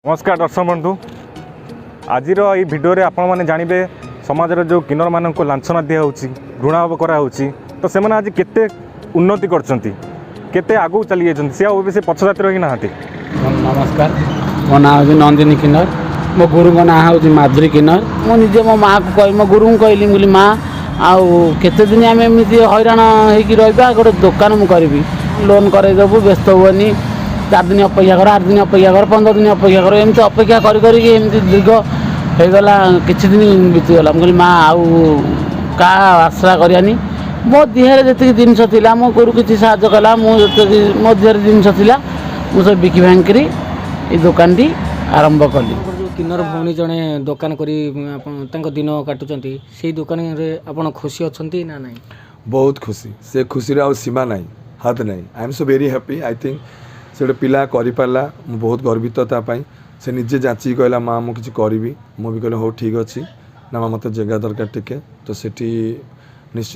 नमस्कार दर्शक बंधु आज भिडियो आपण मैंने जानवे समाज जो किन्नर मान लाछना दिखाई घृणाभाव कराऊँगी तो से आज केते उन्नति करते आगू चली जाती से पछजाति रही ना। नमस्कार मो ना हूँ नंदिनी किन्नर मो गुरु ना हूँ माधुरी किन्नर मो निजे मो माँ को कह मो गुरु को कहली बोली माँ आउ केते दिन आम एमती हैरान होगा गोटे दुकान मुझे करी लोन करदेबू व्यस्त हुए 4 दिन अपेक्षा कर 8 दिन अपेक्षा कर 15 दिन अपेक्षा कर एमती अपेक्षा करमती दीर्घ होगला किसी दिन बीतीगला मुझे माँ आउ का आश्रा करानी मो देहरे जी जिनस मो गुरु किसी साहय कला मुझे मो देहरे जिनस मुझे बिकी भांगी ये दुकान टी आरंभ कली। जो किन्नर भौणी जड़े दुकान करी दिन काटुंट से दुकान आप खुशी अच्छा ना ना? बहुत खुशी से खुशी आ सीमा ना हाथ ना I am so very happy I think से गोटे पिला करपारा मुझे बहुत गर्वित तापाई से निजे जाची कहला माँ मुझे किसी करी मुझे कहले हो ठीक अच्छी ना मत जगह दरकार टिके तो सेठी निश्चित